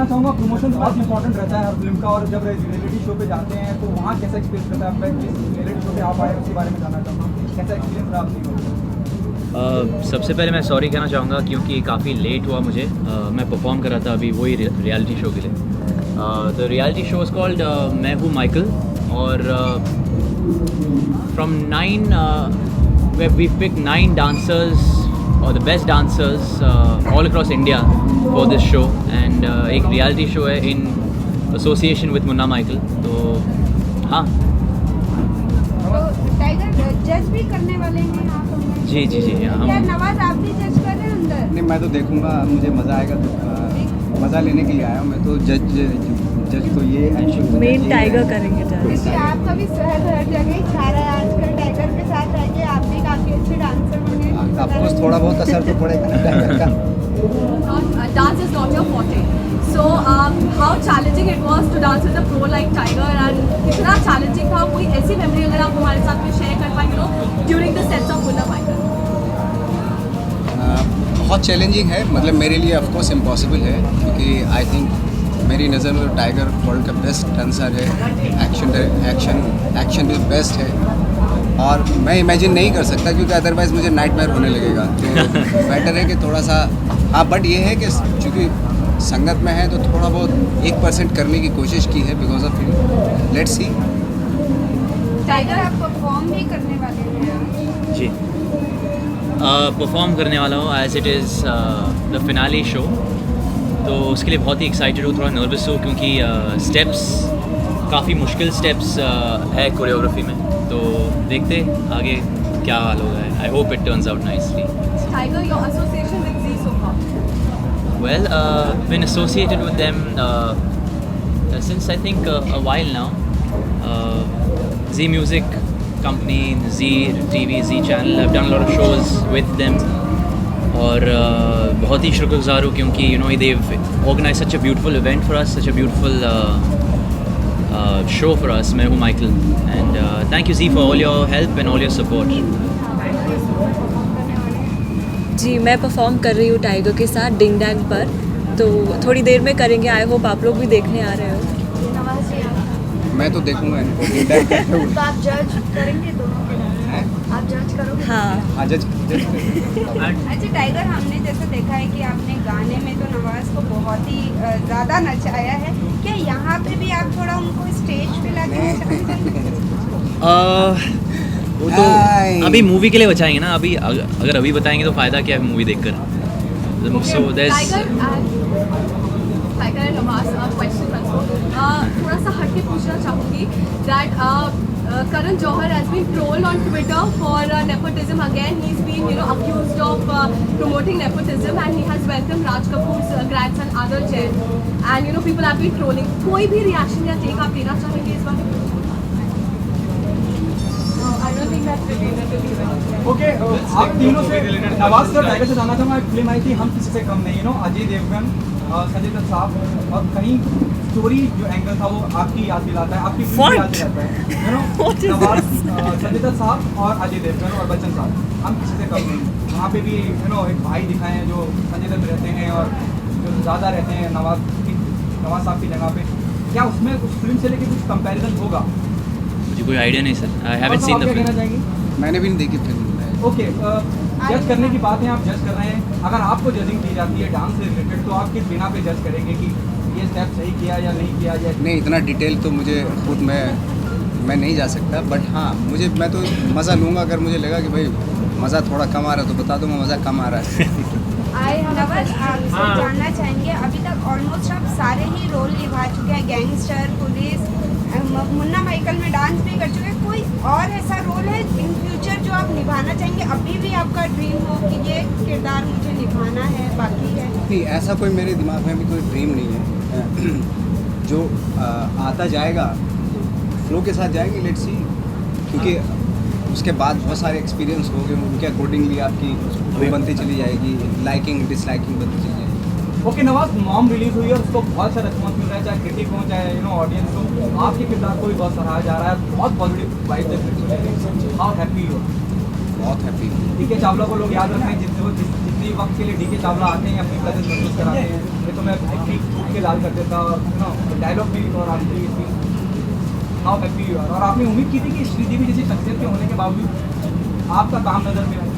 जानना चाहूँगा, प्रमोशन बहुत इंपॉर्टेंट रहता है हर फिल्म का, और जब रियलिटी शो पे जाते हैं तो वहाँ कैसा एक्सपीरियंस रहता है आपका? जिस रियलिटी शो पे आप आए उसके बारे में जानना चाहूँगा, कैसा एक्सपीरियंस रहा आपकी? सबसे पहले मैं सॉरी कहना चाहूँगा क्योंकि काफ़ी लेट हुआ मुझे। मैं परफॉर्म कर रहा था अभी वही रियलिटी शो के लिए। The reality show is called मैं हूँ माइकल, और फ्रॉम 9 वी पिक 9 dancers और the best dancers all across India for this show, and एक रियलिटी शो है in association with Munna Michael. तो हाँ, तो टाइगर जज भी करने वाले हैं आप? जी जी जी हाँ। क्या नवाज आप भी जज कर रहे हैं अंदर? नहीं, मैं तो देखूंगा, मुझे मज़ा आएगा, तो मज़ा लेने के लिए आया हूँ मैं। तो जज तो ये मेन टाइगर करेंगे जज। क्योंकि आपका भी शहर हर जगह ही छा रहा है आजकल, टाइगर के साथ रह के आप भी काफ़ी अच्छे डांसर बने। ऑफकोर्स थोड़ा बहुत असर तो पड़ेगा ना टाइगर का। Dance is not your forte. So how challenging it was to dance with a pro like Tiger, and कितना challenging था? कोई ऐसी memory अगर आप हमारे साथ में share कर पाए, during the sets of Munna Michael? बहुत चैलेंजिंग है, मतलब मेरे लिए ऑफकोर्स इम्पॉसिबल है, क्योंकि आई थिंक मेरी नज़र में तो टाइगर वर्ल्ड का बेस्ट डांसर है। एक्शन भी बेस्ट है, और मैं इमेजिन नहीं कर सकता क्योंकि अदरवाइज़ मुझे नाइटमेयर होने लगेगा। तो बेटर है कि थोड़ा सा, हाँ, बट ये है कि चूँकि संगत में है तो थोड़ा बहुत 1% करने की कोशिश की है because of you. Let's see. Tiger आप परफॉर्म भी करने वाले हैं? जी, परफॉर्म करने वाला हूँ as it is the finale show. तो उसके लिए बहुत ही एक्साइटेड हूँ, थोड़ा नर्वस हूँ क्योंकि स्टेप्स काफ़ी मुश्किल स्टेप्स है कोरियोग्राफी में। तो देखते आगे क्या हाल होगा। I hope it turns out nicely. Tiger, your association with Zee so far? Well, been associated with them since I think a while now. Zee Music Company, Zee TV, Zee Channel. I've done a lot of shows with them. और बहुत ही शुक्रगुजार हूँ क्योंकि they've organized such a beautiful event for us, such a beautiful show for us. मैं हूँ Michael, and thank you Zee for all your help and all your support. जी, मैं perform कर रही हूँ टाइगर के साथ डिंग डैंग पर, तो थोड़ी देर में करेंगे। आई होप आप लोग भी देखने आ रहे हो। नवाज जी आप? मैं तो देखूंगा इनको। तो आप जज करेंगे दोनों के डांस? आप जज करोगे? हाँ, जज अच्छा टाइगर, हमने जैसे देखा है कि आपने गाने में तो नवाज को बहुत ही ज़्यादा नचाया है, क्या यहाँ पे भी आप थोड़ा उनको स्टेज पे लाके नचाएंगे? वो तो अभी मूवी के लिए बचाएंगे ना। अभी अगर अभी बताएंगे तो फ़ायदा क्या है मूवी देखकर। So there's Tiger and Namaaz, question थोड़ा सा हटके पूछना चाहूँगी that Karan Johar has been trolled on Twitter for nepotism again. He's been accused of promoting nepotism, and he has welcomed Raj Kapoor's grandson Adarsh Jain, and people have been trolling. कोई भी reaction या take आप देना चाहेंगे इस बारे में? I don't think that's related to the okay, आप तीनों से, नवाज सर टाइगर से जानना चाहूँगा। एक फिल्म आई थी हम किसी से कम नहीं, अजय देवगन, संजय दत्त साहब, और कहीं स्टोरी जो एंगल था वो आपकी याद दिलाता है, आपकी फिल्म याद दिलाता है। नवाज, संजय दत्त साहब और अजय देवगन और बच्चन साहब, हम किसी से कम नहीं। वहाँ पे भी एक भाई दिखाए हैं जो संजय दत्त रहते हैं और जो ज़्यादा रहते हैं नवाज साहब की जगह पे। क्या उसमें उस फिल्म से लेके कुछ कंपैरिजन होगा? मुझे कोई आइडिया नहीं sir. I haven't seen the कहना फिल्म। चाहेंगे? मैंने भी नहीं देखी फिल्म। ओके, जज करने की बात है, आप जज कर रहे हैं। अगर आपको जजिंग दी जाती है डांस से रिलेटेड तो आप किस बिना पे जज करेंगे कि ये स्टेप सही किया या नहीं किया? या नहीं, इतना डिटेल तो मुझे खुद मैं नहीं जा सकता, बट हाँ मैं तो मज़ा लूँगा। अगर मुझे लगा कि भाई मज़ा थोड़ा कम आ रहा है तो बता दूँगा मज़ा कम आ रहा है। नवाज, आपसे जानना चाहेंगे, अभी तक ऑलमोस्ट आप सारे ही रोल निभा चुके हैं, गैंगस्टर, पुलिस, मुन्ना माइकल में डांस भी कर चुके हैं। कोई और ऐसा रोल है इन फ्यूचर जो आप निभाना चाहेंगे? अभी भी आपका ड्रीम हो कि ये किरदार मुझे निभाना है, बाकी है? नहीं, ऐसा कोई मेरे दिमाग में भी कोई ड्रीम नहीं है। जो आता जाएगा फ्लो के साथ जाएंगे, लेट्स सी, क्योंकि उसके बाद बहुत सारे एक्सपीरियंस हो गए, उनके अकॉर्डिंगली आपकी वो बनती चली जाएगी, लाइकिंग डिसलाइकिंग बनती चली जाएगी। ओके नवाज, मॉम रिलीज हुई है और उसको बहुत अच्छा रिस्पॉन्स मिल रहा है, चाहे क्रिटिक हो चाहे ऑडियंस हो। आपके किरदार को भी बहुत सराहा जा रहा है, बहुत पॉजिटिव वाइब है। हाउ हैप्पी हो? बहुत हैप्पी। ठीक है, चावला को लोग याद रखें जिस जितनी वक्त के लिए डीके चावला आते हैं अपनी प्रेजेंस महसूस कराते हैं, ये तो मैं एक छूट के लाल कर देता और डायलॉग में भी और आपकी हाउ हैप्पी यू आर, और आपने उम्मीद की थी कि श्रीदेवी जैसी शख्सियत के होने के बावजूद आपका काम नजर में आए?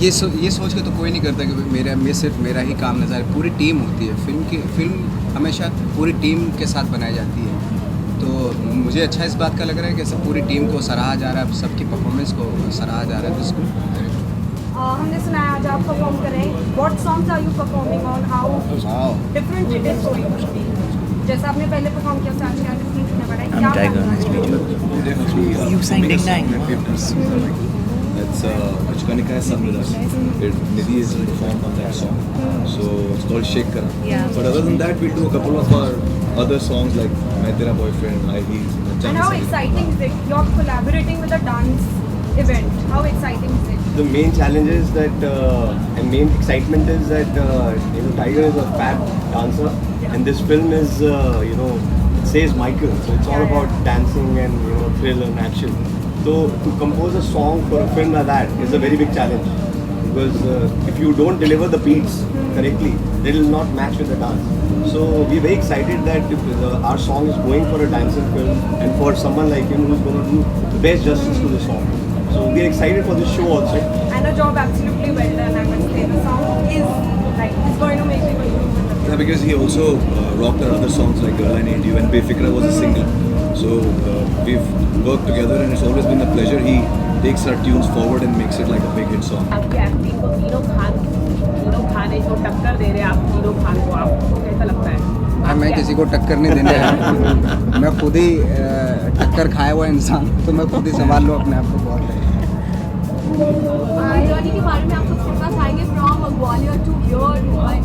ये सोच के तो कोई नहीं करता कि सिर्फ मेरा ही काम नज़र है। पूरी टीम होती है फिल्म हमेशा पूरी टीम के साथ बनाई जाती है, तो मुझे अच्छा इस बात का लग रहा है कि सब पूरी टीम को सराहा जा रहा है, सबकी परफॉर्मेंस को सराहा जा रहा है। तो इसको हमने सुना है आज आप परफॉर्म कर रहे हैं, what songs are you performing on, how different it is going to be? जैसा आपने पहले परफॉर्म किया उससे आज क्या डिफरेंस होने वाला है? क्या Tiger, nice to meet you. You sang Ding Dang. That's Achkanika has sung with us. Nidhi is performed on that song. So it's called Shake Kara. Yeah. But other than that, we do a couple of our other songs like Main Tera Boyfriend, High Heels, And how exciting is it? You're collaborating with a dance event. How exciting is it? The main challenge is that, and main excitement is that, Tiger is a fab dancer, and this film is, it says Michael, so it's all about dancing and, thrill and action. So to compose a song for a film like that is a very big challenge, because if you don't deliver the beats correctly, they will not match with the dance. So we're very excited that our song is going for a dancing film, and for someone like him who's going to do the best justice to the song. So we're excited for this show also. And a job absolutely well done, I must say. The song is going to make people move. Yeah, because he also rocked our other songs like Girl I Need You and Befikra was a single. So we've worked together and it's always been a pleasure. He takes our tunes forward and makes it like a big hit song. आपकी acting को तीनों खान है जो टक्कर दे रहे हैं आप तीनों खान को, आपको कैसा लगता है? मैं किसी को टक्कर नहीं देने आया, मैं खुद ही टक्कर खाया हुआ इंसान, तो मैं खुद ही संभाल लूँ अपने आप को बहुत। जर्नी के बारे में आप कुछ कहना चाहेंगे from Gwalior to here Mumbai?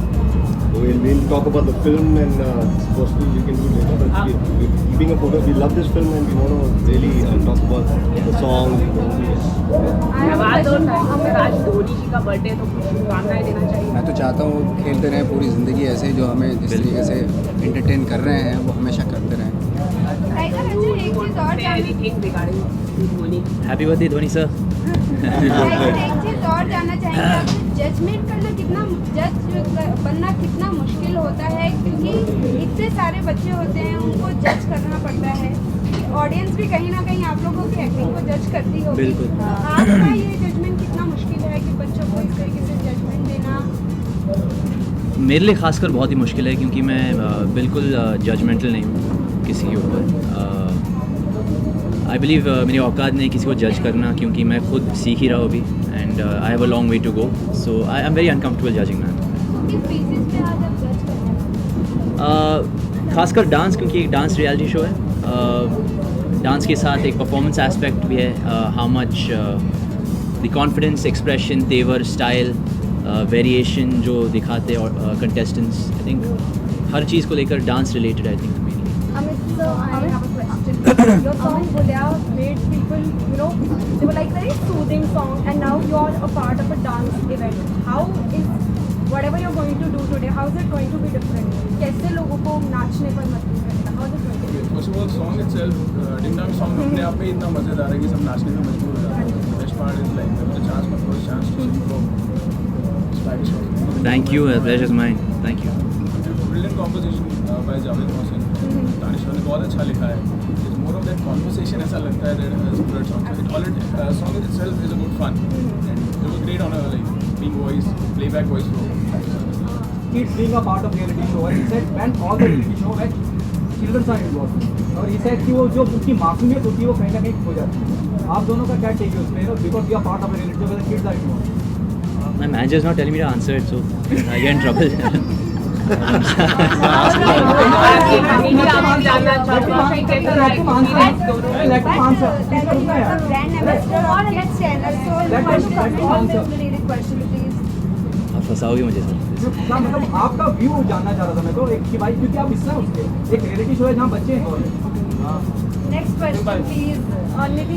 We'll talk about the film and possibly we can do later, but we're keeping a focus. We love this film and we want to really talk about the song. आज धोनी जी का birthday तो कुछ शुभकामनाएं देना चाहिए। मैं तो चाहता हूँ खेलते रहें पूरी ज़िंदगी ऐसे, जो हमें जिस तरीके से एंटरटेन कर रहे हैं वो हमेशा करते रहें। टाइगर अच्छा एक चीज़ और Happy birthday, Dhoni sir. एक चीज़ और जानना चाहेंगे आपसे, जजमेंट करना बनना कितना मुश्किल होता है, क्योंकि इतने सारे बच्चे होते हैं उनको जज करना पड़ता है, ऑडियंस भी कहीं ना कहीं आप लोगों की एक्टिंग को जज करती होगी। आपका ये जजमेंट कितना मुश्किल है कि बच्चों को इस तरीके से जजमेंट देना? मेरे लिए खासकर बहुत ही मुश्किल है क्योंकि मैं बिल्कुल जजमेंटल नहीं हूँ किसी के ऊपर। आई बिलीव मेरी औकात नहीं किसी को जज करना, क्योंकि मैं खुद सीख ही रहा हूँ अभी, and I have a long way to go, so I am very uncomfortable judging man. खासकर डांस, क्योंकि एक डांस रियलिटी शो है, डांस के साथ एक परफॉर्मेंस एस्पेक्ट भी है, how much the confidence, expression, तेवर, स्टाइल, वेरिएशन जो दिखाते हैं कंटेस्टेंट्स, आई थिंक हर चीज़ को लेकर dance related I think mainly. Amit, sir, I have a question. Your song Bulya made people, they were like very soothing song, and now you're a part of a dance event. How is whatever you're going to do today, how is it going to be different? कैसे लोगों को नाचने पर मजबूर करेगा? How is it going to be? First of all, song itself, Ding Dong song अपने आप में इतना मजेदार है कि सब नाचने में मजबूर हो जाते हैं. The best part is like the chance, my first chance to sing for Spanish song. Thank you, pleasure is mine. Thank you. Brilliant composition by Javed Mohsin. Danish ने बहुत अच्छा लिखा है. It's more of that conversation, ऐसा लगता है that has good song. So it already song itself is a good fun, and it was great on a being voice, playback voice role. Kids being a part of reality show, and he said when all the reality show when children are involved, और he said कि वो जो उनकी मासूमियत होती है वो कहीं ना कहीं खो जाती है। आप दोनों का क्या टेक है उसमें? Because we are part of a reality show where the kids are involved. My manager is not telling me to answer it, so I get in trouble. फंसाओगे मुझे सर। मतलब आपका व्यू जानना चाह रहा था मैं तो, एक कि भाई क्योंकि आप हिस्सा उसके एक रियलिटी शो है जहाँ बच्चे हैं। Next question, please.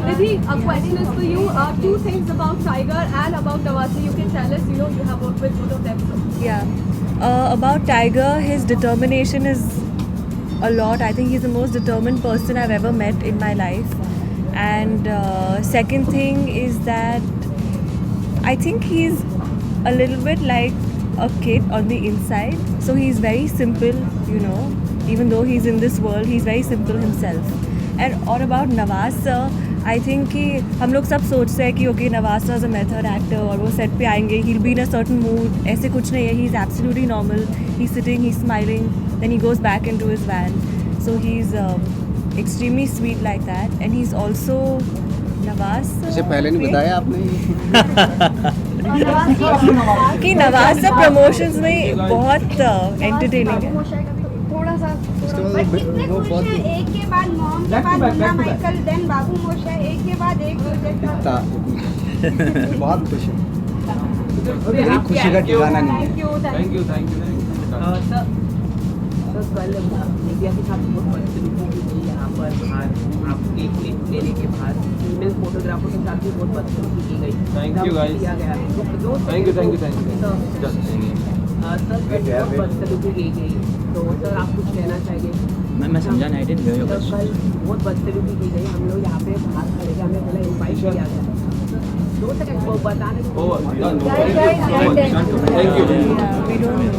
Nidhi, a question is for you. Two things about Tiger and about Nawasi. You can tell us. You have worked with both of them. Yeah. About Tiger, his determination is a lot. I think he's the most determined person I've ever met in my life. And second thing is that I think he's a little bit like a kid on the inside. So he's very simple, you know. Even though he's in this world, he's very simple himself. And और about Nawaz sir, I think कि हम लोग सब सोचते हैं कि okay Nawaz sir is a method actor और वो set पे आएंगे, he'll be in a certain mood. ऐसे कुछ नहीं है. He's absolutely normal. He's sitting, he's smiling, then he goes back into his van. So he's extremely sweet like that. And he's also Nawaz इसे पहले नहीं बताया आपने? कि नवाज सर प्रमोशंस में बहुत एंटरटेनिंग है. थोड़ा सा बट कितने खुश हैं, एक के बाद मॉम के बाद मुन्ना माइकल देन बाबू मोशा, एक के बाद एक प्रोजेक्ट. बहुत खुश है. मेरी खुशी का ठिकाना नहीं है. थैंक यू सर कल मीडिया के साथ बहुत बदसलूकी की गई यहाँ पर बाहर आपके क्लिप लेने के बाद फीमेल फोटोग्राफर के साथ भी बहुत बदसलूकी की गई. Thank you, guys. किया गया. थैंक यू सर बहुत बदसलूकी की गई. तो सर आप कुछ कहना चाहिए? मैं समझा नहीं. I didn't hear your sir question. कल बहुत बदसलूकी की गई. हम लोग यहाँ पे बाहर खड़े थे, हमें पहले इन्वाइट किया गया. 2 सेकंड वो बताने thank you. We don't know.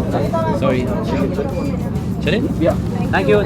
Sorry. चले? Yeah. Thank you.